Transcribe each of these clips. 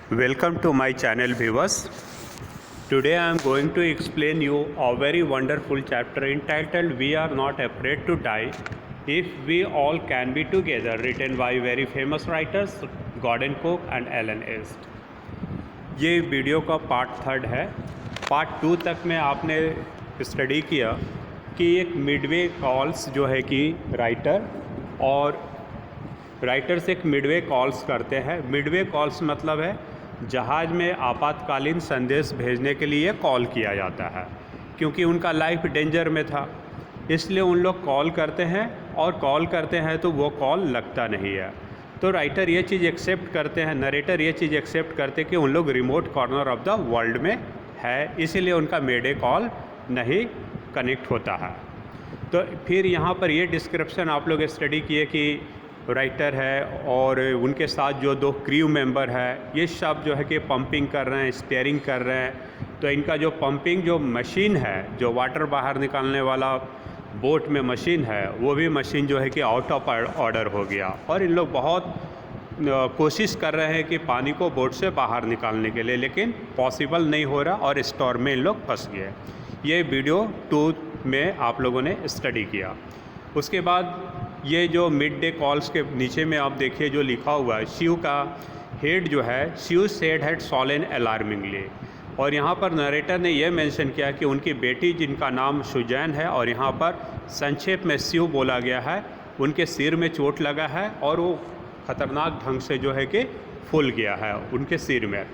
Welcome to my channel viewers. Today I am going to explain you a very wonderful chapter entitled We Are Not Afraid to Die If We All Can Be Together, written by very famous writers Gordon Cook and Alan Est. ये video का part 3 है। Part 2 तक में आपने study किया कि एक Midway calls जो है कि राइटर्स एक मिडवे कॉल्स करते हैं। मिडवे कॉल्स मतलब है जहाज़ में आपातकालीन संदेश भेजने के लिए कॉल किया जाता है, क्योंकि उनका लाइफ डेंजर में था, इसलिए उन लोग कॉल करते हैं और कॉल करते हैं तो वो कॉल लगता नहीं है। तो राइटर ये चीज़ एक्सेप्ट करते हैं, नरेटर ये चीज़ एक्सेप्ट करते हैं कि उन लोग remote corner of the world में है, इसीलिए उनका मेडे कॉल नहीं कनेक्ट होता है। तो फिर यहाँ पर ये डिस्क्रिप्शन आप लोग स्टडी किए कि राइटर है और उनके साथ जो 2 क्रू मेंबर है, ये सब जो है कि पंपिंग कर रहे हैं, स्टीयरिंग कर रहे हैं। तो इनका जो पंपिंग जो मशीन है, जो वाटर बाहर निकालने वाला बोट में मशीन है, वो भी मशीन जो है कि आउट ऑफ ऑर्डर हो गया और इन लोग बहुत कोशिश कर रहे हैं कि पानी को बोट से बाहर निकालने के लिए, लेकिन पॉसिबल नहीं हो रहा और स्टॉर्म में इन लोग फंस गए। ये वीडियो 2 में आप लोगों ने स्टडी किया। उसके बाद ये जो मिड डे कॉल्स के नीचे में आप देखिए जो लिखा हुआ है, शिव का हेड जो है, शिव सेड हैड सॉलन अलार्मिंगली। और यहाँ पर नरेटर ने यह मेंशन किया कि उनकी बेटी जिनका नाम सुजैन है, और यहाँ पर संक्षेप में शिव बोला गया है, उनके सिर में चोट लगा है और वो ख़तरनाक ढंग से जो है कि फूल गया है उनके सिर में।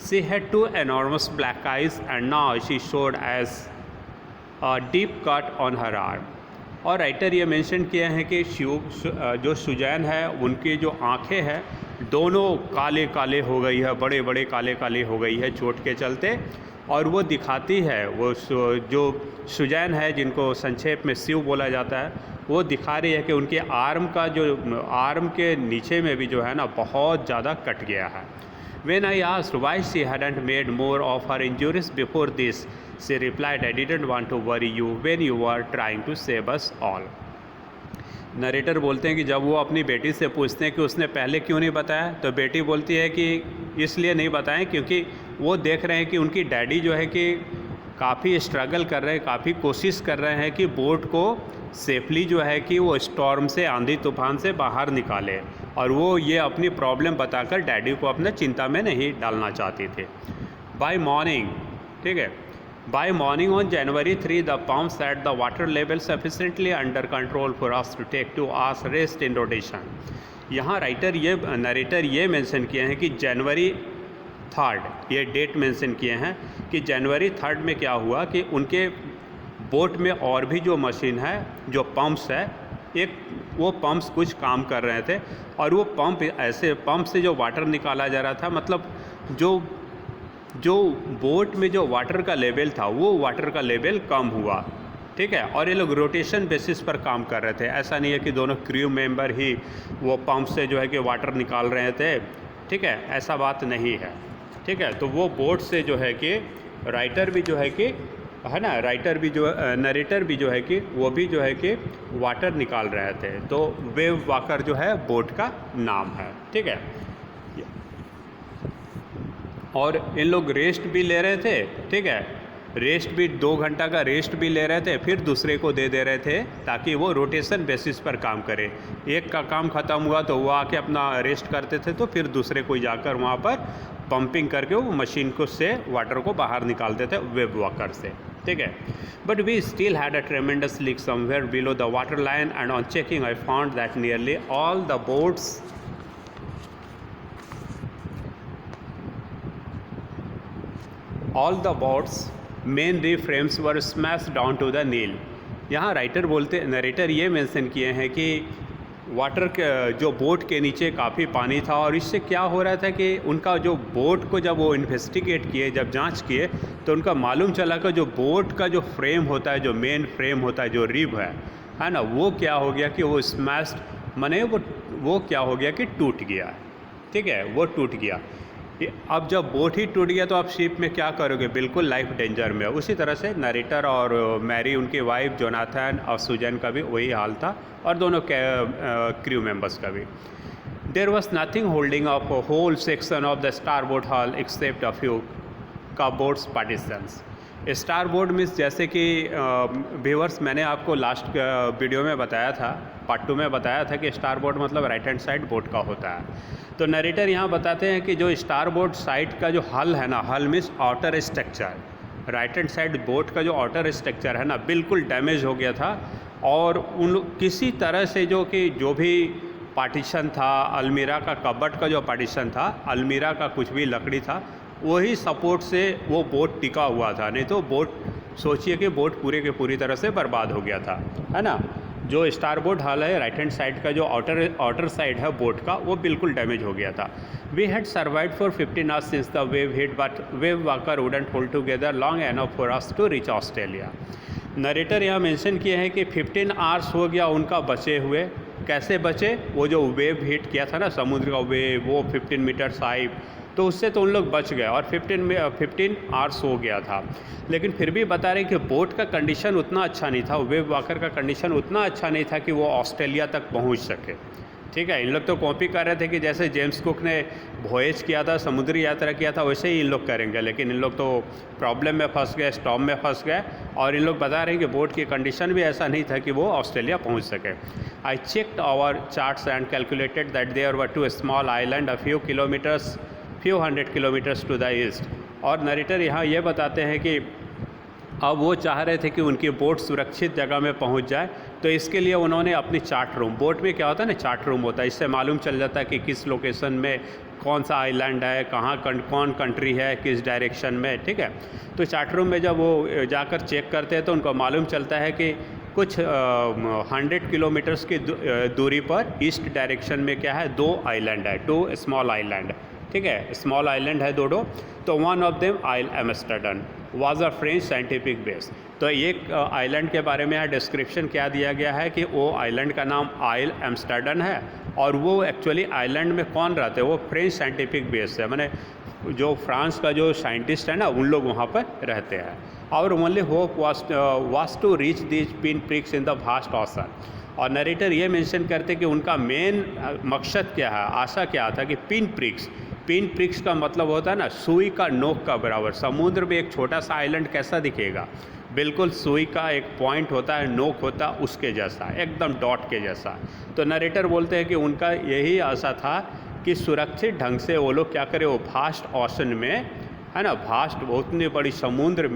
She had 2 enormous black eyes and now she showed as a deep cut on her arm। और राइटर ये मेंशन किया है कि जो सुजैन है, उनकी जो आंखें हैं दोनों काले काले हो गई है, बड़े बड़े काले काले हो गई है चोट के चलते। और वो दिखाती है, वो जो सुजैन है जिनको संक्षेप में शिव बोला जाता है, वो दिखा रही है कि उनके आर्म के नीचे में भी जो है ना बहुत ज़्यादा कट गया है। When I asked why she hadn't made more of her injuries before this, she replied, I didn't want to worry you when you were trying to save us all। Narrator बोलते हैं कि जब वो अपनी बेटी से पूछते हैं कि उसने पहले क्यों नहीं बताया, तो बेटी बोलती है कि इसलिए नहीं बताएं क्योंकि वो देख रहे हैं कि उनकी डैडी जो है कि काफ़ी स्ट्रगल कर रहे हैं, काफ़ी कोशिश कर रहे हैं कि बोट को सेफली जो है कि वो स्टॉर्म से, आंधी तूफान से बाहर निकाले, और वो ये अपनी प्रॉब्लम बताकर डैडी को अपने चिंता में नहीं डालना चाहती थे। बाय मॉर्निंग, ठीक है, by morning on January 3 the pumps at the water level sufficiently under control for us to take 2 hours rest in rotation. यहाँ नरेटर ये मेंशन किए हैं कि January 3 ये डेट मेंशन किए हैं कि January 3 में क्या हुआ कि उनके बोट में और भी जो मशीन है, जो पंप्स है, वो पंप्स कुछ काम कर रहे थे, और वो पंप से जो वाटर निकाला जा रहा था, मतलब जो बोट में जो वाटर का लेवल था, वो वाटर का लेवल कम हुआ, ठीक है। और ये लोग रोटेशन बेसिस पर काम कर रहे थे, ऐसा नहीं है कि दोनों क्रू मेंबर ही वो पंप से जो है कि वाटर निकाल रहे थे, ठीक है, ऐसा बात नहीं है, ठीक है। तो वो बोट से जो है कि राइटर भी जो है कि है ना, नरेटर भी जो है कि वो भी जो है कि वाटर निकाल रहे थे। तो वेव वॉकर जो है बोट का नाम है, ठीक है। और इन लोग रेस्ट भी ले रहे थे, ठीक है, रेस्ट भी 2 घंटा का रेस्ट भी ले रहे थे, फिर दूसरे को दे रहे थे ताकि वो रोटेशन बेसिस पर काम करे। एक का काम ख़त्म हुआ तो वो आके अपना रेस्ट करते थे, तो फिर दूसरे को जाकर वहाँ पर पंपिंग करके वो मशीन को से वाटर को बाहर निकालते थे वेव वॉकर से, ठीक है। But we still had a tremendous leak somewhere below the water line and on checking I found that nearly all the boats main rib frames were smash down to the keel. यहाँ narrator ये mention किए हैं कि water के जो boat के नीचे काफ़ी पानी था, और इससे क्या हो रहा था कि उनका जो बोट को जब वो इन्वेस्टिगेट किए, जब जांच किए, तो उनका मालूम चला कि जो बोट का जो फ्रेम होता है, जो मेन फ्रेम होता है, जो रिब है ना, वो क्या हो गया कि वो स्मैश्ड, माने वो क्या हो गया कि टूट गया, ठीक है, वो टूट गया। अब जब बोट ही टूट गया तो आप शिप में क्या करोगे, बिल्कुल लाइफ डेंजर में। उसी तरह से नरेटर और मैरी, उनकी वाइफ, जोनाथन और सुजैन का भी वही हाल था, और दोनों क्रू मेंबर्स का भी। There was nothing holding up a whole section of the starboard hull except a few cupboards partitions. Starboard means जैसे कि व्यूअर्स मैंने आपको लास्ट वीडियो में बताया था, पार्ट 2 में बताया था कि स्टारबोर्ड मतलब राइट हैंड साइड बोट का होता है। तो नरेटर यहाँ बताते हैं कि जो स्टारबोर्ड साइड का जो हल है ना, हल means outer structure, right hand side boat का जो आउटर स्ट्रक्चर है ना, बिल्कुल डैमेज हो गया था। और उन किसी तरह से जो भी पार्टीशन था, अलमीरा का कबर्ड का जो पार्टीशन था, अलमीरा का कुछ भी लकड़ी था, वही सपोर्ट से वो बोट टिका हुआ था, नहीं तो बोट सोचिए कि बोट पूरे के पूरी तरह से बर्बाद हो गया था, है ना। जो स्टारबोर्ड हल है, राइट हैंड साइड का जो आउटर साइड है बोट का, वो बिल्कुल डैमेज हो गया था। We had survived for 15 hours since the wave hit, but Wave Walker wouldn't hold together long enough for us to reach Australia. Narrator यहाँ मेंशन किए हैं कि 15 आवर्स हो गया उनका बचे हुए। कैसे बचे? वो जो वेव हिट किया था ना, समुद्र का वेव, वो 15 मीटर साइड, तो उससे तो उन लोग बच गए और 15 आवर्स हो गया था। लेकिन फिर भी बता रहे कि बोट का कंडीशन उतना अच्छा नहीं था, वेव वॉकर का कंडीशन उतना अच्छा नहीं था कि वो ऑस्ट्रेलिया तक पहुंच सके। ठीक है, इन लोग तो कॉपी कर रहे थे कि जैसे जेम्स कुक ने वॉयज किया था, समुद्री यात्रा किया था, वैसे ही इन लोग करेंगे। लेकिन इन लोग तो प्रॉब्लम में फंस गए, स्टॉर्म में फंस गए, और इन लोग बता रहे हैं कि बोट की कंडीशन भी ऐसा नहीं था कि वो ऑस्ट्रेलिया पहुंच सके। I checked our charts and calculated that there were 2 small island a few hundred kilometers to the east. और नरेटर यहाँ ये बताते हैं कि अब वो चाह रहे थे कि उनकी बोट सुरक्षित जगह में पहुंच जाए, तो इसके लिए उन्होंने अपनी चार्ट रूम, बोट में क्या होता है ना, चार्ट रूम होता है, इससे मालूम चल जाता है कि किस लोकेशन में कौन सा आइलैंड है, कौन कंट्री है, किस डायरेक्शन में। ठीक है, तो चार्ट रूम में जब वो जाकर चेक करते हैं तो उनको मालूम चलता है कि कुछ 100 किलोमीटर्स की दूरी पर ईस्ट डायरेक्शन में क्या है, 2 आइलैंड है, 2 स्मॉल आइलैंड। ठीक है, स्मॉल आइलैंड है 2। तो one of them Ile Amsterdam was a French scientific base. तो एक आइलैंड के बारे में यहाँ डिस्क्रिप्शन क्या दिया गया है कि वो आइलैंड का नाम आइल एम्स्टर्डम है, और वो एक्चुअली आइलैंड में कौन रहते हैं, वो फ्रेंच साइंटिफिक बेस है, माने जो फ्रांस का जो साइंटिस्ट है ना, उन लोग वहाँ पर रहते हैं। और only hope was to reach these pin pricks in the vast ocean. और नरेटर ये मेंशन करते कि उनका मेन मकसद क्या है, आशा क्या था कि पिन प्रिक्स का मतलब होता है ना, सुई का नोक का बराबर। समुद्र में एक छोटा सा आइलैंड कैसा दिखेगा, बिल्कुल सुई का एक पॉइंट होता है, नोक होता है, उसके जैसा, एकदम डॉट के जैसा। तो नरेटर बोलते हैं कि उनका यही आशा था कि सुरक्षित ढंग से वो लोग क्या करें, वो वास्ट ओशन में, है ना, वास्ट उतनी बड़ी समुद्र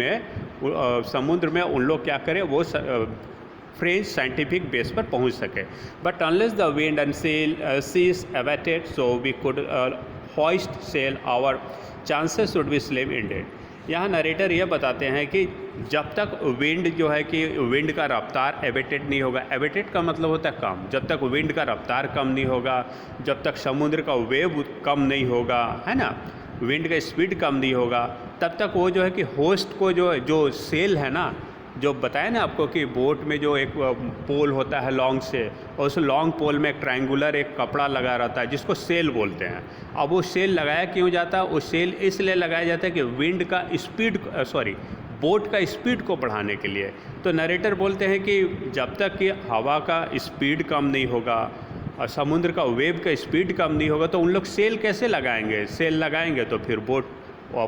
में उन लोग क्या करें, वो फ्रेंच साइंटिफिक बेस पर पहुंच सके। But unless the wind and seas abated so we could hoist sail, our chances would be slim indeed। यहाँ नरेटर ये बताते हैं कि जब तक विंड जो है कि विंड का रफ्तार एबेटेड नहीं होगा, एबेटेड का मतलब होता है कम, जब तक विंड का रफ्तार कम नहीं होगा, जब तक समुद्र का वेव कम नहीं होगा, है ना, विंड का स्पीड कम नहीं होगा, तब तक वो जो है कि होस्ट को जो सेल है ना, जो बताया ना आपको कि बोट में जो एक पोल होता है लॉन्ग से, और उस लॉन्ग पोल में एक ट्रायंगुलर एक कपड़ा लगा रहता है जिसको सेल बोलते हैं। अब वो सेल लगाया क्यों जाता है, वो सेल इसलिए लगाया जाता है कि विंड का स्पीड, बोट का स्पीड को बढ़ाने के लिए। तो नरेटर बोलते हैं कि जब तक कि हवा का स्पीड कम नहीं होगा और समुद्र का वेव का स्पीड कम नहीं होगा, तो उन लोग सेल कैसे लगाएंगे, सेल लगाएंगे तो फिर बोट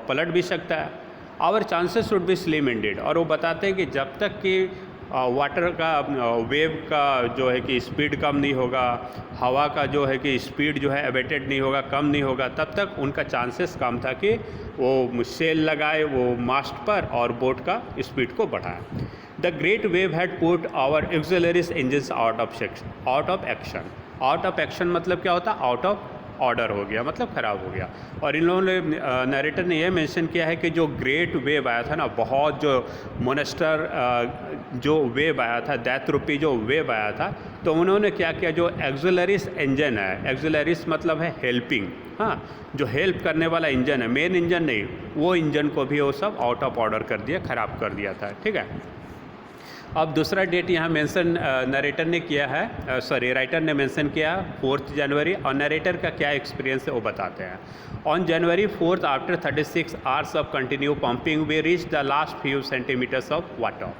पलट भी सकता है। Our chances should be slim indeed. और वो बताते हैं कि जब तक कि वाटर का वेव का जो है कि स्पीड कम नहीं होगा, हवा का जो है कि स्पीड जो है एबेटेड नहीं होगा, कम नहीं होगा, तब तक उनका चांसेस कम था कि वो सेल लगाए वो मास्ट पर और बोट का स्पीड को बढ़ाए। The great wave had put our auxiliary engines out of action. Out of action मतलब क्या होता है, आउट ऑफ ऑर्डर हो गया, मतलब ख़राब हो गया। और इन लोगों ने नरेटर ने यह मेंशन किया है कि जो ग्रेट वेव आया था ना, बहुत जो मोनेस्टर जो वेव आया था, दैतरूपी जो वेव आया था, तो उन्होंने क्या किया, जो एक्सिलरीज इंजन है, एक्सिलरीज मतलब है हेल्पिंग, हाँ, जो हेल्प करने वाला इंजन है, मेन इंजन नहीं, वो इंजन को भी वो सब आउट ऑफ ऑर्डर कर दिया, ख़राब कर दिया था। ठीक है, अब दूसरा डेट यहाँ मेंशन नरेटर ने किया है, राइटर ने मेंशन किया 4 जनवरी, और नरेटर का क्या एक्सपीरियंस है वो बताते हैं। On January 4 after 36 hours of continue pumping we reach the last few centimetres of water.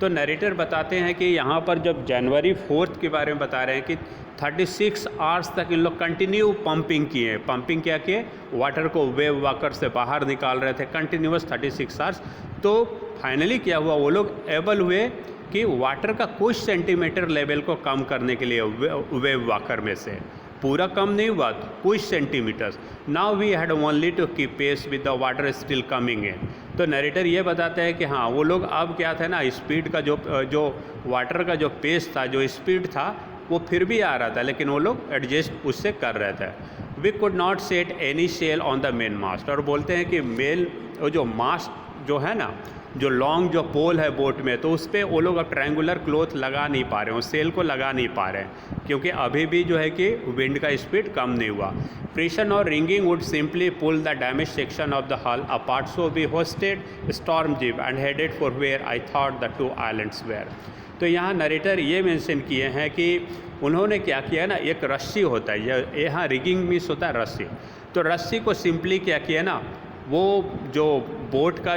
तो नरेटर बताते हैं कि यहाँ पर जब जनवरी 4 के बारे में बता रहे हैं कि 36 आवर्स तक इन लोग कंटिन्यू पंपिंग किए। पंपिंग क्या किए? वाटर को वेव वॉकर से बाहर निकाल रहे थे कंटिन्यूस 36 आवर्स। तो फाइनली क्या हुआ, वो लोग एबल हुए कि वाटर का कुछ सेंटीमीटर लेवल को कम करने के लिए वेव वॉकर में से, पूरा कम नहीं हुआ, कुछ centimetres. Now we had only to keep pace with the water still coming in. तो नरेटर ये बताते हैं कि हाँ, वो लोग अब क्या था ना, स्पीड का जो वाटर का जो पेस था, जो स्पीड था, वो फिर भी आ रहा था, लेकिन वो लोग एडजस्ट उससे कर रहे थे। We could not set any sail on the main mast. और बोलते हैं कि जो मास्ट जो है ना, जो लॉन्ग जो पोल है बोट में, तो उस पर वो लोग अब ट्रायंगुलर क्लॉथ लगा नहीं पा रहे हैं, सेल को लगा नहीं पा रहे हैं, क्योंकि अभी भी जो है कि विंड का स्पीड कम नहीं हुआ। फ्रिक्शन और wringing would simply pull the damage section of the hull apart, so we hoisted storm jib and headed for where I thought the 2 islands were. तो यहाँ नरेटर ये मेंशन किए हैं कि उन्होंने क्या किया ना, एक रस्सी होता है, यहाँ रिगिंग मीन्स होता है रस्सी। तो रस्सी को सिंपली क्या किया ना, वो जो बोट का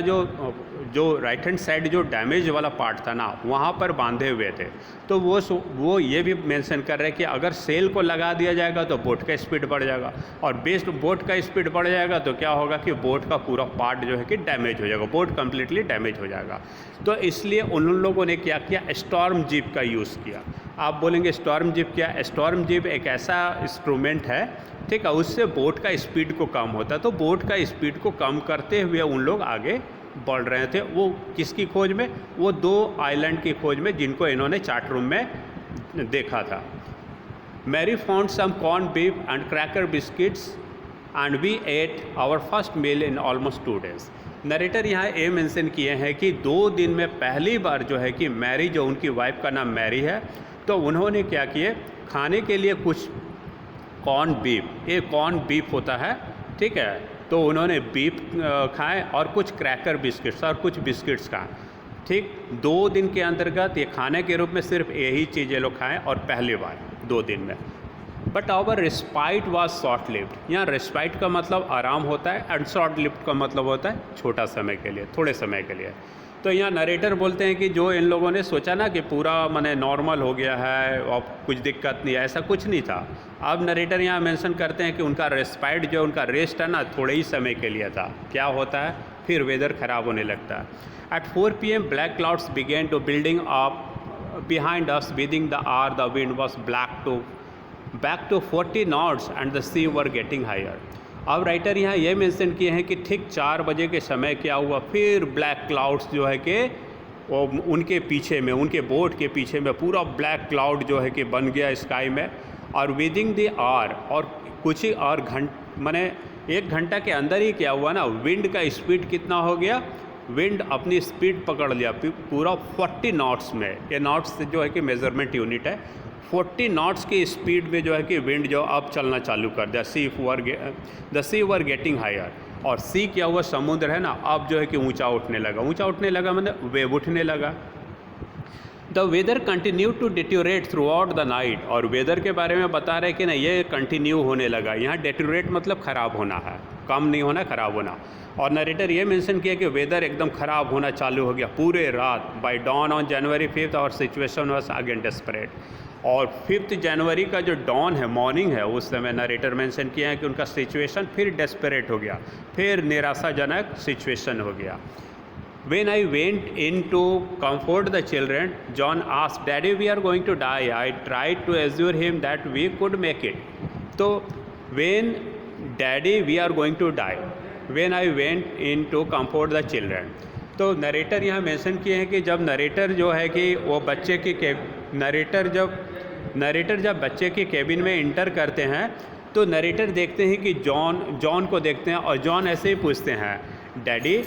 जो राइट हैंड साइड जो डैमेज वाला पार्ट था ना, वहाँ पर बांधे हुए थे। तो वो ये भी मेंशन कर रहे हैं कि अगर सेल को लगा दिया जाएगा तो बोट का स्पीड बढ़ जाएगा, और बेस्ड बोट का स्पीड बढ़ जाएगा तो क्या होगा कि बोट का पूरा पार्ट जो है कि डैमेज हो जाएगा, बोट कम्प्लीटली डैमेज हो जाएगा। तो इसलिए उन लोगों ने क्या किया, स्टॉर्म जिप का यूज़ किया। आप बोलेंगे स्टॉर्म जिप क्या? स्टॉर्म जिप एक ऐसा इंस्ट्रूमेंट है, ठीक है, उससे बोट का स्पीड को कम होता है। तो बोट का स्पीड को कम करते हुए उन लोग आगे बढ़ रहे थे। वो किसकी खोज में? वो 2 आइलैंड की खोज में, जिनको इन्होंने चार्ट रूम में देखा था। Mary found some corn beef and cracker biscuits and we ate our first meal in almost 2 days. Narrator यहाँ ये मेंशन किए हैं कि 2 दिन में पहली बार जो है कि मैरी, जो उनकी वाइफ का नाम मैरी है, तो उन्होंने क्या किए, खाने के लिए कुछ कॉर्न बीफ, ये कॉर्न बीफ होता है, ठीक है, तो उन्होंने बीफ खाए और कुछ क्रैकर बिस्किट्स और कुछ बिस्किट्स खाए। ठीक, 2 दिन के अंतर्गत ये खाने के रूप में सिर्फ यही चीज़ें लोग खाएँ, और पहली बार 2 दिन में। But our respite was short lived. यहाँ रिस्पाइट का मतलब आराम होता है, एंड शॉर्ट लिव्ड का मतलब होता है छोटा समय के लिए, थोड़े समय के लिए। तो यहाँ नरेटर बोलते हैं कि जो इन लोगों ने सोचा ना कि पूरा माने नॉर्मल हो गया है और कुछ दिक्कत नहीं है, ऐसा कुछ नहीं था। अब नरेटर यहाँ मेंशन करते हैं कि उनका रेस्पाइट, जो उनका रेस्ट है ना, थोड़े ही समय के लिए था। क्या होता है, फिर वेदर ख़राब होने लगता है। At 4 PM black clouds began to building up behind us. Within the hour the wind was back to 40 knots and the sea were getting higher. अब राइटर यहाँ ये मेंशन किए हैं कि ठीक 4 बजे के समय क्या हुआ, फिर ब्लैक क्लाउड्स जो है कि वो उनके पीछे में, उनके बोट के पीछे में पूरा ब्लैक क्लाउड जो है कि बन गया स्काई में। और विदिन द आवर, और कुछ ही और माने 1 घंटा के अंदर ही क्या हुआ ना, विंड का स्पीड कितना हो गया, विंड अपनी स्पीड पकड़ लिया पूरा 40 knots में। ये नॉट्स जो है कि मेजरमेंट यूनिट है। 40 knots की स्पीड में जो है कि विंड जो अब चलना चालू कर दिया। The sea were getting higher. और सी क्या हुआ, समुद्र है ना, अब जो है कि ऊंचा उठने लगा। ऊंचा उठने लगा मतलब वेव उठने लगा। The weather continue to deteriorate throughout the night. और वेदर के बारे में बता रहे कि ना ये कंटिन्यू होने लगा। यहाँ डिट्योरेट मतलब ख़राब होना है, कम नहीं होना, ख़राब होना। और नरेटर ये मेंशन किया कि वेदर एकदम ख़राब होना चालू हो गया पूरे रात। बाय डॉन ऑन January 5 और सिचुएशन वाज अगेन डेस्परेट। और 5 जनवरी का जो डॉन है, मॉर्निंग है, उस समय नरेटर मेंशन किया है कि उनका सिचुएशन फिर डेस्परेट हो गया, फिर निराशाजनक सिचुएशन हो गया। When I went in to comfort the children, John asked, "Daddy, we are going to die." I tried to assure him that we could make it. तो when Daddy, we are going to die. When I went in to comfort the children. तो narrator यहाँ mention किए हैं कि जब narrator जो है कि वो बच्चे की नरेटर जब बच्चे के केबिन में इंटर करते हैं, तो नरेटर देखते हैं कि जॉन को देखते हैं, और जॉन ऐसे ही पूछते हैं, daddy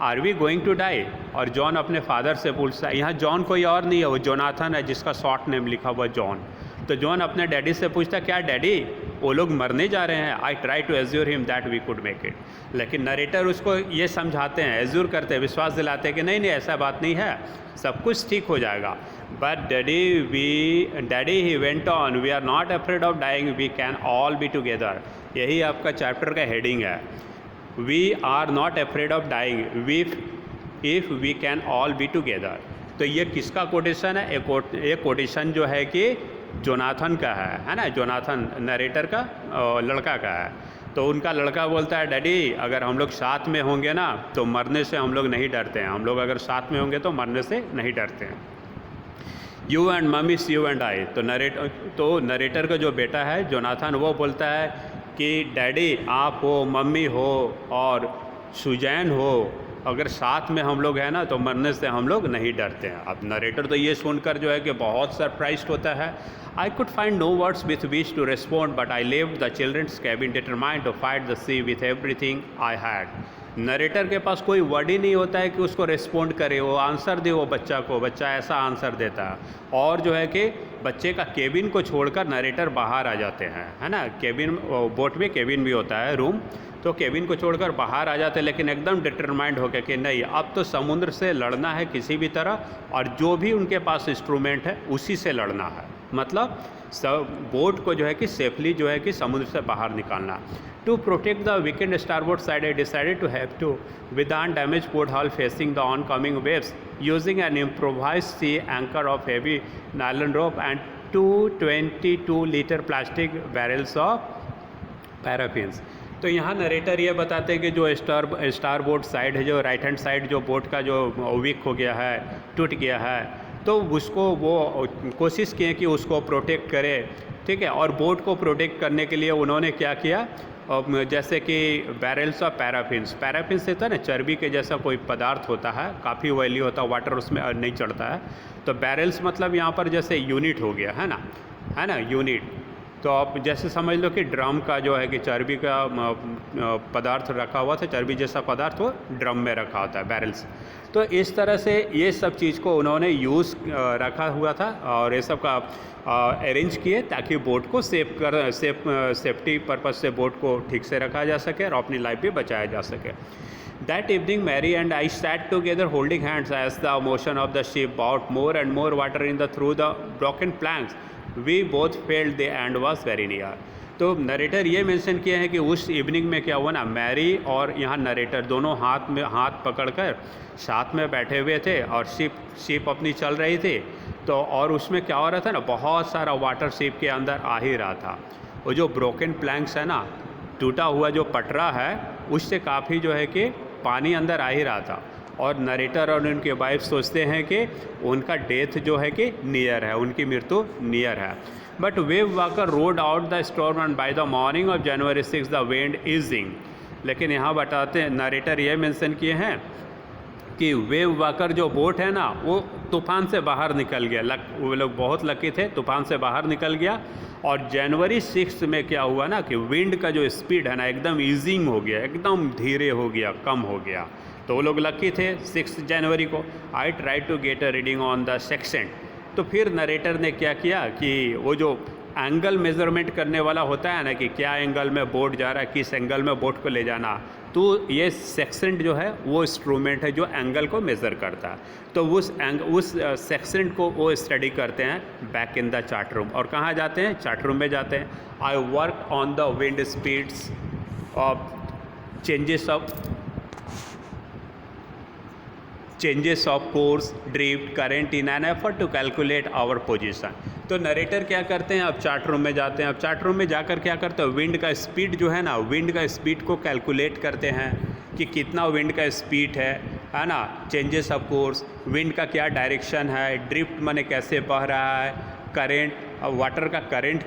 are we going to die. और जॉन अपने फादर से पूछता है। यहाँ जॉन कोई और नहीं है, वो जोनाथन है, जिसका शॉर्ट नेम लिखा हुआ जॉन। तो जॉन अपने डैडी से पूछता, क्या डैडी वो लोग मरने जा रहे हैं? I try to assure him that we could make it. लेकिन नरेटर उसको ये समझाते हैं, एज्योर करते हैं, विश्वास दिलाते हैं कि नहीं ऐसा बात नहीं है, सब कुछ ठीक हो जाएगा। But daddy he went on, we are not afraid of dying, we can all be together. यही आपका चैप्टर का हेडिंग है, we are not afraid of dying if we can all be together. तो ये किसका कोटेशन है? एक quotation जो है कि जोनाथन का है ना, जोनाथन नरेटर का लड़का का है। तो उनका लड़का बोलता है, डैडी अगर हम लोग साथ में होंगे ना तो मरने से हम लोग नहीं डरते हैं, हम लोग अगर साथ में होंगे तो मरने से नहीं डरते हैं। You and mummy you and I. तो नरेटर का जो बेटा है जोनाथन, वो बोलता है कि डैडी आप हो, मम्मी हो और सुजैन हो, अगर साथ में हम लोग हैं ना तो मरने से हम लोग नहीं डरते हैं। अब नरेटर तो ये सुनकर जो है कि बहुत सरप्राइज्ड होता है। I could find no words with which to respond but I left the children's cabin determined to fight the sea with everything I had. Narrator के पास कोई वर्ड ही नहीं होता है कि उसको रिस्पॉन्ड करे, वो आंसर दे वो बच्चा को, बच्चा ऐसा आंसर देता है। और जो है कि बच्चे का केबिन को छोड़कर नरेटर बाहर आ जाते हैं, है ना। केबिन, बोट में केबिन भी होता है, रूम, तो केबिन को छोड़कर बाहर आ जाते हैं, लेकिन एकदम डिटरमाइंड होकर कि नहीं अब तो समुद्र से लड़ना है किसी भी तरह, और जो भी उनके पास इंस्ट्रूमेंट है उसी से लड़ना है। मतलब बोट को जो है कि सेफली जो है कि समुद्र से बाहर निकालना। To protect the weakened starboard side I decided to have to with damage port hull facing the on coming waves using an improvised sea anchor of heavy nylon rope and 222 litre plastic barrels of paraffins. तो यहाँ narrator ये बताते हैं कि जो star board side है, जो right hand side जो बोट का जो वीक हो गया है, टूट गया है, तो उसको वो कोशिश किए कि उसको प्रोटेक्ट करे, ठीक है। और बोट को प्रोटेक्ट करने के लिए उन्होंने क्या किया, जैसे कि बैरल्स ऑफ पैराफिन्स, पैराफिन्स से था ना चर्बी के जैसा कोई पदार्थ होता है, काफ़ी ऑयली होता है, वाटर उसमें नहीं चढ़ता है। तो बैरल्स मतलब यहाँ पर जैसे यूनिट हो गया है ना यूनिट। तो आप जैसे समझ लो कि ड्रम का जो है कि चर्बी का पदार्थ रखा हुआ था, चर्बी जैसा पदार्थ वो ड्रम में रखा होता है, बैरल्स। तो इस तरह से ये सब चीज़ को उन्होंने यूज़ रखा हुआ था और ये सब का अरेंज किए ताकि बोट को सेफ्टी पर्पज़ से बोट को ठीक से रखा जा सके और अपनी लाइफ भी बचाया जा सके। That evening, Mary and I sat together holding hands as the motion of the ship brought more and more water in through the broken planks. We both felt the end was very near. तो narrator ये mention किए हैं कि उस evening में क्या हुआ ना, मैरी और यहाँ नरेटर दोनों हाथ पकड़कर साथ में बैठे हुए थे और शिप अपनी चल रही थी। तो और उसमें क्या हो रहा था ना, बहुत सारा वाटर शिप के अंदर आ ही रहा था। वो जो ब्रोकन प्लैंक्स है ना, टूटा हुआ जो पटरा है, उससे काफ़ी जो है कि पानी अंदर आ ही रहा था। और नरेटर और उनके वाइफ सोचते हैं कि उनका डेथ जो है कि नियर है, उनकी मृत्यु नियर है। But wave walker road out the storm and by the morning of January 6 the wind easing. लेकिन यहाँ बताते हैं, नरेटर ये मेंशन किए हैं कि वेव वाकर जो बोट है ना, वो तूफ़ान से बाहर निकल गया। वो लोग बहुत लकी थे, तूफ़ान से बाहर निकल गया। और जनवरी 6 में क्या हुआ ना कि विंड का जो स्पीड है ना एकदम ईजिंग हो गया, एकदम धीरे हो गया, कम हो गया। तो वो लोग लकी थे 6 जनवरी को। I try to get a reading on the section. तो फिर नरेटर ने क्या किया कि वो जो एंगल मेज़रमेंट करने वाला होता है ना कि क्या एंगल में बोट जा रहा है, किस एंगल में बोट को ले जाना, तो ये सेक्सेंट जो है वो इंस्ट्रूमेंट है जो एंगल को मेज़र करता है। तो उस सेक्सेंट को वो स्टडी करते हैं back in the chart room. और कहाँ जाते हैं? चार्ट रूम में जाते हैं। I work on the wind speeds of changes of course, drift, current in an effort to calculate our position. तो नरेटर क्या करते हैं, अब चार्ट रूम में जाते हैं। अब चार्ट रूम में जाकर क्या करते हैं, विंड का स्पीड जो है ना, विंड का स्पीड को कैलकुलेट करते हैं कि कितना विंड का स्पीड है ना। चेंजेस ऑफ कोर्स, विंड का क्या डायरेक्शन है, ड्रिफ्ट माने कैसे बह रहा है, करेंट, वाटर का करेंट,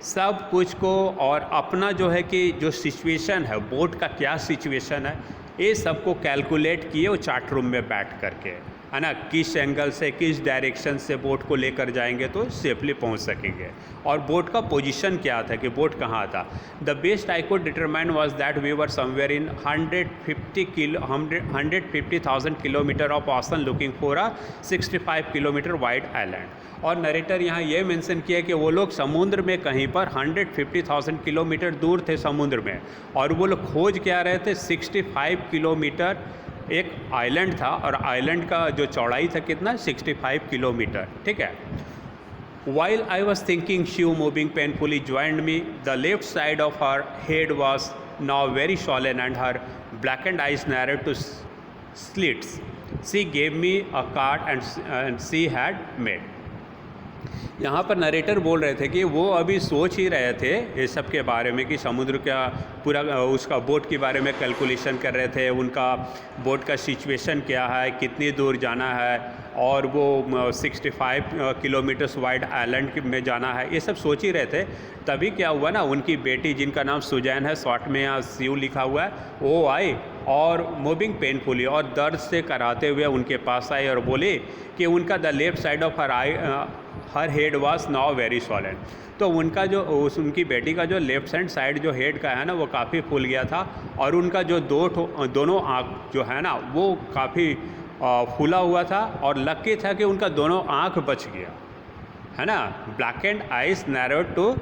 सब कुछ को, और अपना जो है कि जो सिचुएशन है, बोट का क्या सिचुएशन है, ये सब को कैलकुलेट किए वो चार्ट रूम में बैठ करके, है ना। किस एंगल से, किस डायरेक्शन से बोट को लेकर जाएंगे तो सेफली पहुंच सकेंगे, और बोट का पोजीशन क्या था कि बोट कहाँ था। The best I could determine was that we were somewhere in 150,000 kilometre of ocean looking for a 65 kilometre wide island. और नरेटर यहाँ ये मेंशन किया कि वो लोग समुद्र में कहीं पर 150,000 किलोमीटर दूर थे समुद्र में, और वो लोग खोज क्या रहे थे, 65 किलोमीटर एक आइलैंड था, और आइलैंड का जो चौड़ाई था कितना, 65 किलोमीटर, ठीक है। While I was thinking, she moving painfully joined me. The left side of her head was now very swollen and her blackened eyes narrowed to slits. C gave me a card and she had made. यहाँ पर narrator बोल रहे थे कि वो अभी सोच ही रहे थे ये सब के बारे में कि समुद्र का पूरा उसका बोट के बारे में कैलकुलेशन कर रहे थे, उनका बोट का सिचुएशन क्या है, कितनी दूर जाना है, और वो 65 किलोमीटर्स वाइड आइलैंड में जाना है, ये सब सोच ही रहे थे। तभी क्या हुआ ना, उनकी बेटी जिनका नाम सुजैन है, शॉर्ट में यहाँ सीयू लिखा हुआ है, वो आई और मूविंग पेनफुली, और दर्द से कराते हुए उनके पास आई और बोली कि उनका the left side of her head was now very solid. तो उनका जो उनकी बेटी का जो लेफ्ट हैंड साइड जो हेड का है ना, वो काफ़ी फूल गया था, और उनका जो दोनों आँख जो है ना, वो काफ़ी फूला हुआ था, और लकी था कि उनका दोनों आँख बच गया, है ना। Black and eyes narrowed two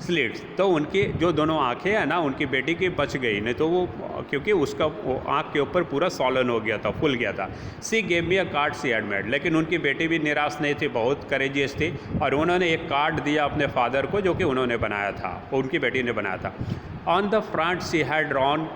slits, तो उनकी जो दोनों आंखें हैं ना, उनकी बेटी की बच गई, नहीं तो वो क्योंकि उसका वो आँख के ऊपर पूरा सॉलन हो गया था, फूल गया था। सी gave me a card she had made, लेकिन उनकी बेटी भी निराश नहीं थी, बहुत करेजियस थी, और उन्होंने एक कार्ड दिया अपने फादर को जो कि उन्होंने बनाया था, उनकी बेटी ने बनाया था। On the front she had drawn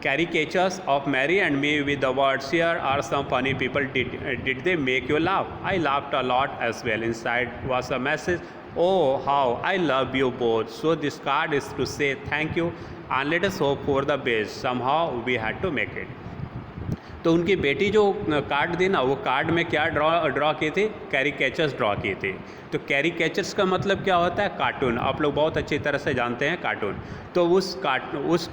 caricatures of Mary and me with the words, "Here are some funny people. Did they make you laugh?" I laughed a lot as well. Inside was a message, "Oh, how I love you both." So this card is to say thank you and let us hope for the best. Somehow we had to make it. तो उनकी बेटी जो card दी ना, वो card में क्या draw की थी, कैरिकेचर्स ड्रॉ की थी। तो कैरिकेचर्स का मतलब क्या होता है, कार्टून। आप लोग बहुत अच्छी तरह से जानते हैं कार्टून। तो उस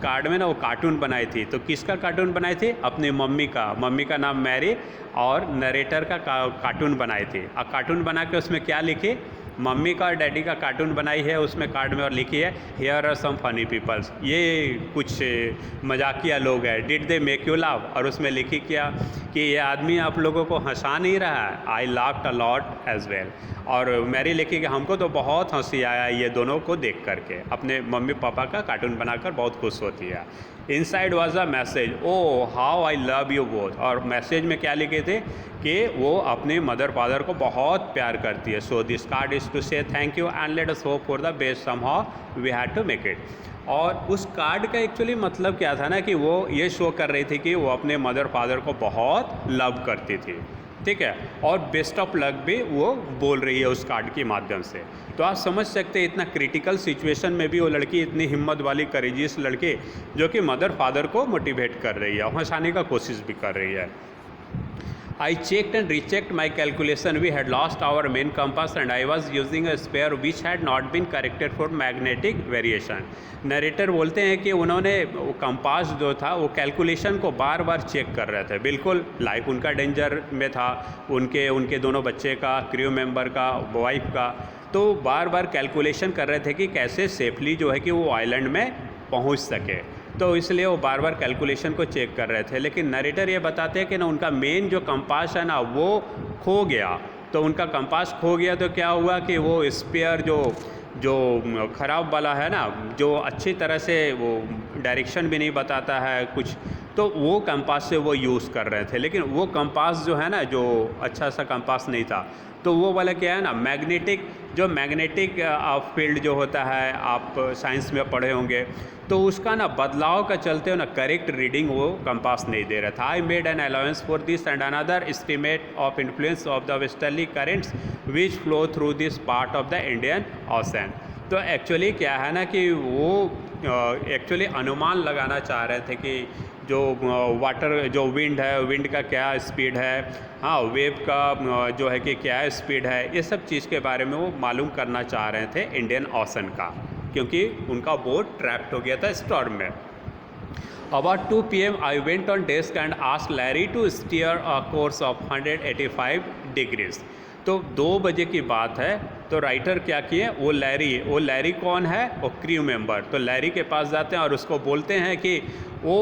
कार्ड में ना वो कार्टून बनाई थी। तो किसका कार्टून बनाई थी, अपनी मम्मी का नाम मैरी, और नरेटर का कार्टून बनाई थी। अब कार्टून बना के उसमें क्या लिखी, मम्मी का और डैडी का कार्टून बनाई है उसमें कार्ड में, और लिखी है here are some funny peoples, ये कुछ मजाकिया लोग हैं। Did they make you laugh, और उसमें लिखी क्या कि ये आदमी आप लोगों को हंसा नहीं रहा है, I laughed a lot as well. और मैरी लिखी कि हमको तो बहुत हंसी आया ये दोनों को देख करके, अपने मम्मी पापा का कार्टून बनाकर बहुत खुश होती है। Inside was a message, oh how I love you both, और मैसेज में क्या लिखे थे कि वो अपने मदर फादर को बहुत प्यार करती है। So this card is to say thank you and let us hope for the best, somehow we had to make it. और उस कार्ड का एक्चुअली मतलब क्या था ना, कि वो ये शो कर रही थी कि वो अपने मदर फादर को बहुत लव करती थी, ठीक है, और बेस्ट ऑफ लक भी वो बोल रही है उस कार्ड के माध्यम से। तो आप समझ सकते हैं इतना क्रिटिकल सिचुएशन में भी वो लड़की, इतनी हिम्मत वाली करेजियस लड़की, जो कि मदर फादर को मोटिवेट कर रही है, हंसाने का कोशिश भी कर रही है। I checked and rechecked my calculation. We had lost our main compass and I was using a spare which had not been corrected for magnetic variation. Narrator बोलते हैं कि उन्होंने कंपास जो था वो कैलकुलेशन को बार बार चेक कर रहे थे, बिल्कुल लाइफ उनका डेंजर में था, उनके दोनों बच्चे का, क्रू मेंबर का, वाइफ का, तो बार बार कैलकुलेशन कर रहे थे कि कैसे सेफली जो है कि वो आइलैंड में पहुंच सके। तो इसलिए वो बार बार कैलकुलेशन को चेक कर रहे थे। लेकिन नरेटर ये बताते हैं कि ना उनका मेन जो कंपास है ना वो खो गया। तो उनका कंपास खो गया तो क्या हुआ कि वो स्पेयर जो ख़राब वाला है ना, जो अच्छी तरह से वो डायरेक्शन भी नहीं बताता है कुछ, तो वो कंपास से वो यूज़ कर रहे थे। लेकिन वो कंपास जो है ना, जो अच्छा सा कंपास नहीं था, तो वो वाला क्या है ना, मैग्नेटिक फील्ड जो होता है, आप साइंस में पढ़े होंगे, तो उसका ना बदलाव का चलते हो ना करेक्ट रीडिंग वो कंपास नहीं दे रहा था। I made an allowance for this and another estimate of influence of the westerly currents which flow through this part of the Indian ocean. तो एक्चुअली क्या है ना कि वो एक्चुअली अनुमान लगाना चाह रहे थे कि जो वाटर जो विंड है, विंड का क्या स्पीड है, हाँ वेव का जो है कि क्या स्पीड है, ये सब चीज़ के बारे में वो मालूम करना चाह रहे थे इंडियन ओशन का, क्योंकि उनका बोट ट्रैप्ड हो गया था स्टॉर्म में। About 2 p.m. I went on desk and asked Larry to steer a course of 185 degrees. तो 2 बजे की बात है, तो राइटर क्या किए, वो लैरी कौन है, वो क्रू मेंबर। तो लैरी के पास जाते हैं और उसको बोलते हैं कि वो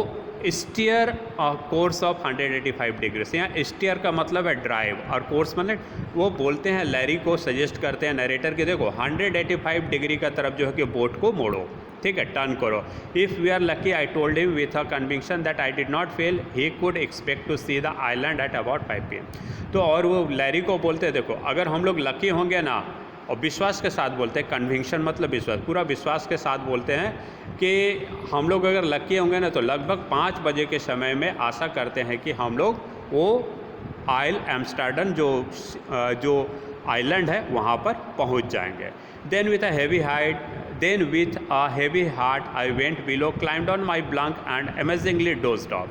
स्टीयर कोर्स ऑफ 185 डिग्रीज। यहाँ स्टीयर का मतलब है ड्राइव और कोर्स मतलब वो बोलते हैं, लैरी को सजेस्ट करते हैं नरेटर के, देखो 185 डिग्री का तरफ जो है कि बोट को मोड़ो, ठीक है, टर्न करो। If we are lucky, I told him with a conviction that I did not fail, he could expect to see the island at about 5 PM। तो और वो लैरी को बोलते हैं, देखो अगर हम लोग लकी होंगे ना, और विश्वास के साथ बोलते हैं, कन्विक्शन मतलब विश्वास, पूरा विश्वास के साथ बोलते हैं कि हम लोग अगर लकी होंगे ना तो लगभग 5 बजे के समय में आशा करते हैं कि हम लोग वो आइल एम्स्टर्डम जो आइलैंड है वहाँ पर पहुँच जाएंगे। Then with a heavy heart I went below, climbed on my bunk and amazingly dozed off.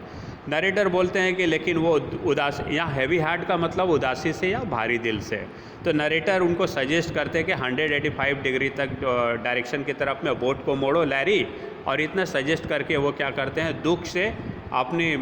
Narrator बोलते हैं कि लेकिन वो उदास, यहाँ हैवी हार्ट का मतलब उदासी से या भारी दिल से। तो नरेटर उनको सजेस्ट करते हैं कि 185 डिग्री तक डायरेक्शन की तरफ में बोट को मोड़ो लैरी, और इतना सजेस्ट करके वो क्या करते हैं, दुख से अपनी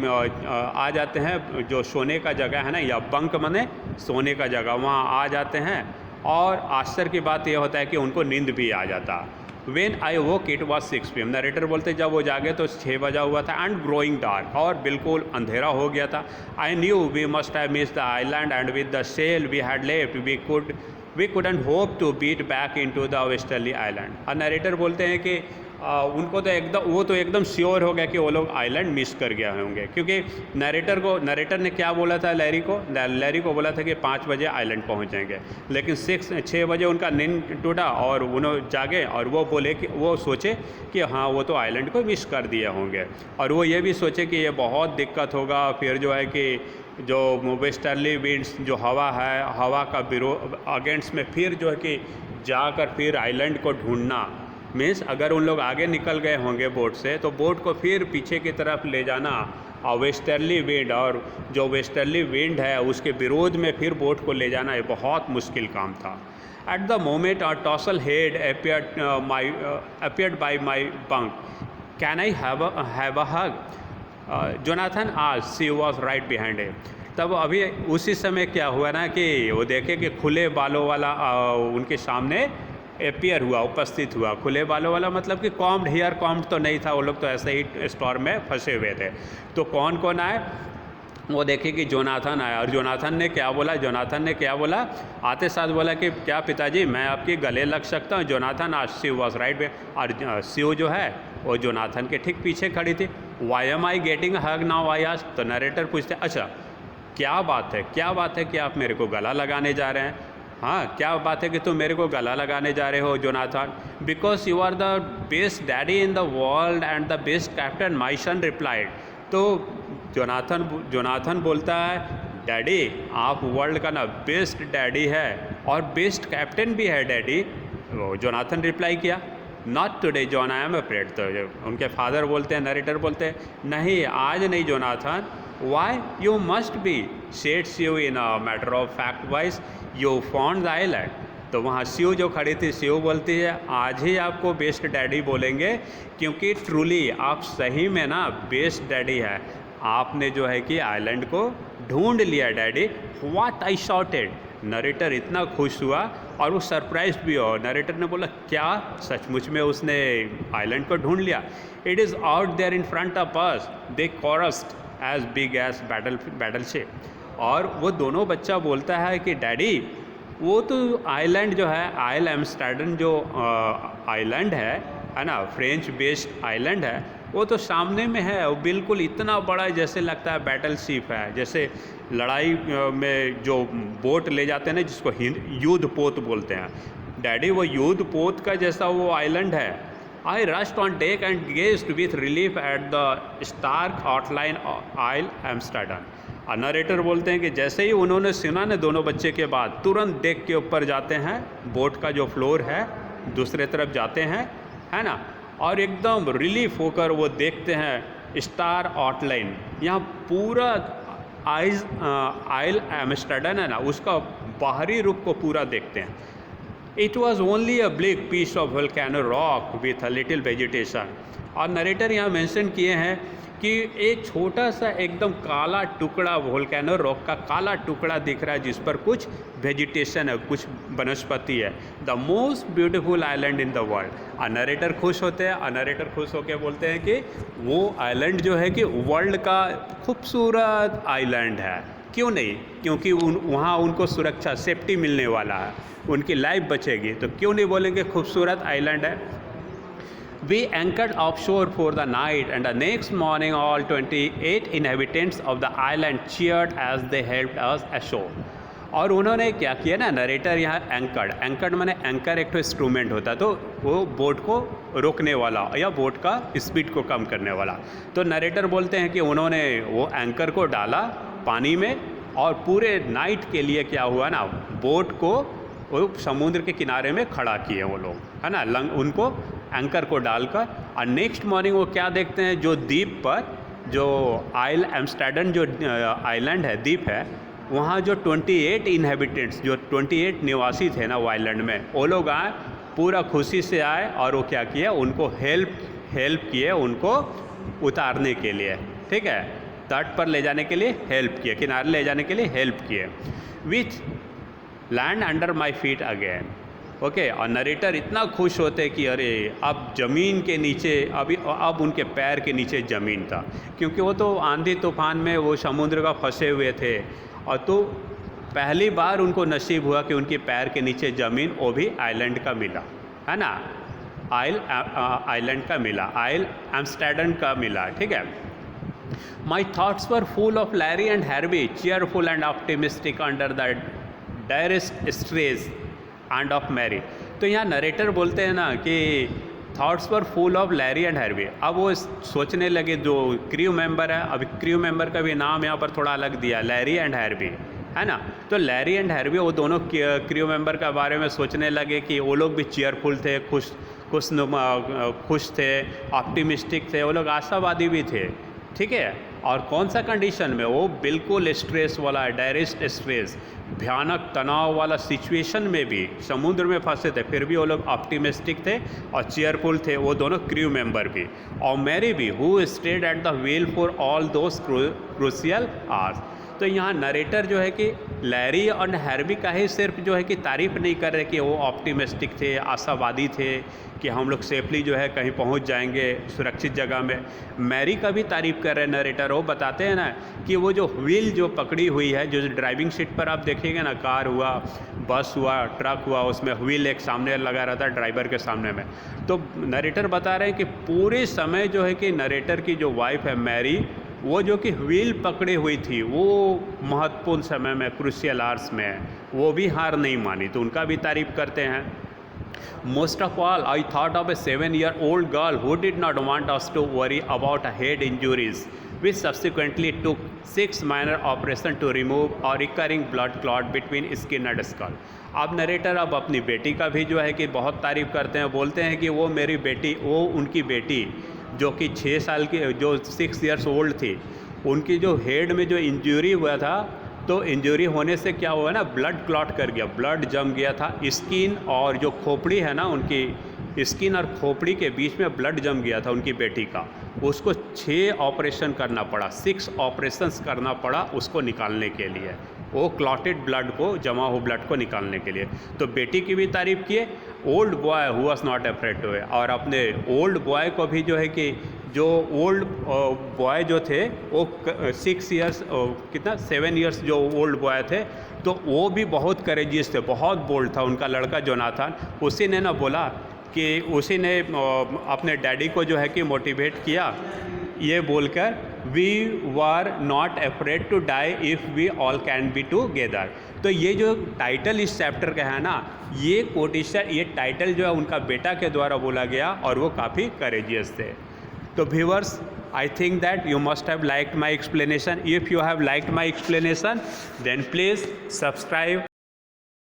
आ जाते हैं जो सोने का जगह है ना, या बंक मने सोने का जगह, वहाँ आ जाते हैं। और आश्चर्य की बात यह होता है कि उनको नींद भी आ जाता। When I woke it was 6 PM। Narrator बोलते जब वो जागे तो 6 बजा हुआ था, एंड ग्रोइंग डार्क, और बिल्कुल अंधेरा हो गया था। I knew we must have missed the island and with the sail we had left we couldn't hope to beat back into the westerly island। और नरेटर बोलते हैं कि उनको तो वो तो एकदम श्योर हो गया कि वो लोग आइलैंड मिस कर गए होंगे, क्योंकि नरेटर ने क्या बोला था लैरी को बोला था कि 5 बजे आइलैंड पहुंच जाएंगे, लेकिन 6 बजे उनका नींद टूटा और उन्होंने जागे और वो सोचे कि हाँ वो तो आइलैंड को मिस कर दिए होंगे। और वो ये भी सोचे कि ये बहुत दिक्कत होगा, फिर जो है कि जो वेस्टर्ली विंड्स जो हवा है, हवा का अगेंस्ट में फिर जो है कि जाकर फिर आइलैंड को ढूंढना, मीन्स अगर उन लोग आगे निकल गए होंगे बोट से तो बोट को फिर पीछे की तरफ ले जाना, और वेस्टर्ली विंड, और जो वेस्टर्ली विंड है उसके विरोध में फिर बोट को ले जाना, ये बहुत मुश्किल काम था। At the moment a tousled head appeared by my bunk, can I have a hug? Jonathan आज she was right behind him. तब अभी उसी समय क्या हुआ ना कि वो देखे कि खुले बालों वाला उनके सामने अपीयर हुआ, उपस्थित हुआ। खुले बालों वाला मतलब कि कॉम्ड हेयर कॉम्ड तो नहीं था, वो लोग तो ऐसे ही स्टॉर्म में फंसे हुए थे। तो कौन आए, वो देखे कि जोनाथन आया, और जोनाथन ने क्या बोला, आते साथ बोला कि क्या पिताजी मैं आपके गले लग सकता हूँ। जोनाथन आज सी वॉज राइट, और सी जो है वो जोनाथन के ठीक पीछे खड़ी थी। Why am I getting hug now I asked. तो नरेटर पूछते अच्छा क्या बात है कि आप मेरे को गला लगाने जा रहे हैं? हाँ क्या बात है कि तुम मेरे को गला लगाने जा रहे हो Jonathan? Because you are the best daddy in the world and the best captain, my son replied. तो जोनाथन बोलता है डैडी आप वर्ल्ड का ना बेस्ट डैडी है और बेस्ट कैप्टन भी है डैडी। जोनाथन रिप्लाई किया not today John I am afraid. तो उनके फादर बोलते हैं, नरेटर बोलते हैं नहीं आज नहीं Jonathan. Why you must be sets you in a matter of fact wise you found the island. तो वहाँ शिव जो खड़ी थी, शिव बोलती है आज ही आपको बेस्ट डैडी बोलेंगे, क्योंकि ट्रूली आप सही में ना बेस्ट डैडी है, आपने जो है कि आइलैंड को ढूंढ लिया daddy. What I shotted. Narrator इतना खुश हुआ और वो सरप्राइज भी हो। नरेटर ने बोला क्या सचमुच में उसने आइलैंड को ढूंढ लिया? It is out there in front of us, they coursed as big as battleship. और वो दोनों बच्चा बोलता है कि डैडी वो तो आइलैंड जो है, आइल एम्स्टर्डम जो आइलैंड है ना, फ्रेंच बेस्ड आइलैंड है, वो तो सामने में है। वो बिल्कुल इतना बड़ा जैसे लगता है बैटल शिप है, जैसे लड़ाई में जो बोट ले जाते हैं ना जिसको युद्ध पोत बोलते हैं। डैडी वो युद्ध पोत का जैसा वो आइलैंड है। I rushed on deck and gazed with relief at the stark outline Ile Amsterdam. Narrator बोलते हैं कि जैसे ही उन्होंने सुना ना दोनों बच्चे के बाद, तुरंत डेक के ऊपर जाते हैं, बोट का जो फ्लोर है दूसरे तरफ जाते हैं, है ना, और एकदम रिलीफ होकर वो देखते हैं स्टार आउटलाइन। यहाँ पूरा आइल एम्स्टर्डम है ना, उसका बाहरी रूप को पूरा देखते हैं। It was only a black piece of volcano rock with a little vegetation. और नरेटर यहाँ मेंशन किए हैं कि एक छोटा सा एकदम काला टुकड़ा वोल्केनो रॉक का काला टुकड़ा दिख रहा है जिस पर कुछ वेजिटेशन है, कुछ वनस्पति है। The most beautiful island in the world. और नरेटर खुश होते हैं, और नरेटर खुश होकर बोलते हैं कि वो आइलैंड जो है कि वर्ल्ड का खूबसूरत आइलैंड है। क्यों नहीं? क्योंकि वहाँ उनको सुरक्षा, सेफ्टी मिलने वाला है, उनकी लाइफ बचेगी, तो क्यों नहीं बोलेंगे खूबसूरत आइलैंड है। We anchored offshore for the night, and the next morning all 28 inhabitants of the island cheered as they helped us ashore। और उन्होंने क्या किया ना, नरेटर यहाँ एंकर्ड माने एंकर एक तो इंस्ट्रूमेंट होता है, तो वो बोट को रोकने वाला या बोट का स्पीड को कम करने वाला। तो नरेटर बोलते हैं कि उन्होंने वो एंकर को डाला पानी में, और पूरे नाइट के लिए क्या हुआ ना, बोट को वो समुद्र के किनारे में खड़ा किए वो लोग, है ना, उनको एंकर को डालकर। और नेक्स्ट मॉर्निंग वो क्या देखते हैं, जो द्वीप पर जो एम्स्टर्डम जो आइलैंड है, द्वीप है, वहाँ जो 28 इनहेबिटेंट्स, जो 28 निवासी थे ना वो आइलैंड में, वो लोग आए, पूरा खुशी से आए और वो क्या किया, उनको हेल्प किए, उनको उतारने के लिए, ठीक है, तट पर ले जाने के लिए हेल्प किए, किनारे ले जाने के लिए हेल्प किए। Which land under my feet again, okay. और नरेटर इतना खुश होते कि अरे अब ज़मीन के नीचे, अब उनके पैर के नीचे ज़मीन था, क्योंकि वो तो आंधी तूफान में वो समुद्र का फंसे हुए थे, और तो पहली बार उनको नसीब हुआ कि उनके पैर के नीचे ज़मीन, वो भी आइलैंड का मिला, है ना, आइलैंड का मिला, एम्स्टर्डम का मिला, ठीक है। My thoughts were full of Larry and Herbie, cheerful and optimistic under the direst stress and of Mary. तो यहाँ नरेटर बोलते हैं ना कि thoughts were full of Larry and Herbie. अब वो सोचने लगे, जो क्रू मेंबर है, अभी क्रू मेंबर का भी नाम यहाँ पर थोड़ा अलग दिया, लैरी एंड हैर्बी, है ना। तो लैरी एंड हैर्बी वो दोनों क्रू मेंबर के बारे में सोचने लगे कि वो लोग भी चीयरफुल थे, खुश थे, ऑप्टिमिस्टिक थे, वो लोग आशावादी भी थे, ठीक है। और कौन सा कंडीशन में, वो बिल्कुल स्ट्रेस वाला, डायरेक्ट स्ट्रेस, भयानक तनाव वाला सिचुएशन में भी समुद्र में फंसे थे, फिर भी वो लोग ऑप्टिमिस्टिक थे और चीयरफुल थे, वो दोनों क्रू मेंबर भी। और मैरी भी, who stayed at the wheel for all those crucial hours. तो यहाँ नरेटर जो है कि लैरी और हैर्बी का ही सिर्फ जो है कि तारीफ़ नहीं कर रहे कि वो ऑप्टिमिस्टिक थे, आशावादी थे कि हम लोग सेफली जो है कहीं पहुंच जाएंगे सुरक्षित जगह में, मैरी का भी तारीफ़ कर रहे हैं नरेटर। वो बताते हैं ना कि वो जो व्हील जो पकड़ी हुई है, जो ड्राइविंग सीट पर आप देखेंगे ना, कार हुआ, बस हुआ, ट्रक हुआ, उसमें व्हील एक सामने लगा रहता है ड्राइवर के सामने में। तो नरेटर बता रहे हैं कि पूरे समय जो है कि नरेटर की जो वाइफ है मैरी, वो जो कि व्हील पकड़ी हुई थी, वो महत्वपूर्ण समय में, क्रूशियल आवर्स में, वो भी हार नहीं मानी, तो उनका भी तारीफ़ करते हैं। Most of all, I thought of a 7-year-old girl who did not want us to worry about her head injuries, which subsequently took 6 minor operations to remove a recurring blood clot between skin and skull. अब narrator अब अपनी बेटी का भी जो है कि बहुत तारीफ़ करते हैं, बोलते हैं कि वो मेरी बेटी, वो उनकी बेटी जो कि 6 साल की, जो 6 years old थी, उनकी जो हेड में जो इंजरी हुआ था, तो इंजरी होने से क्या हुआ ना, ब्लड क्लॉट कर गया, ब्लड जम गया था, स्किन और जो खोपड़ी है ना, उनकी स्किन और खोपड़ी के बीच में ब्लड जम गया था उनकी बेटी का। उसको 6 ऑपरेशन करना पड़ा, 6 ऑपरेशंस करना पड़ा उसको निकालने के लिए, वो क्लॉटेड ब्लड को, जमा हुआ ब्लड को निकालने के लिए। तो बेटी की भी तारीफ़ किए। Old boy who was not afraid to, और अपने ओल्ड बॉय को भी जो है कि, जो ओल्ड बॉय जो थे वो 6 years, कितना 7 years जो ओल्ड बॉय थे, तो वो भी बहुत करेजियस थे, बहुत बोल्ड था उनका लड़का जोनाथन। उसी ने ना बोला कि, उसी ने अपने डैडी को जो है कि मोटिवेट किया, ये बोलकर, we were not afraid to die if we all can be together. तो ये जो टाइटल इस चैप्टर का है ना, ये कोटेशन, ये टाइटल जो है उनका बेटा के द्वारा बोला गया, और वो काफ़ी करेजियस थे। तो viewers, I think that you must have liked my explanation. If you have liked my explanation, then please subscribe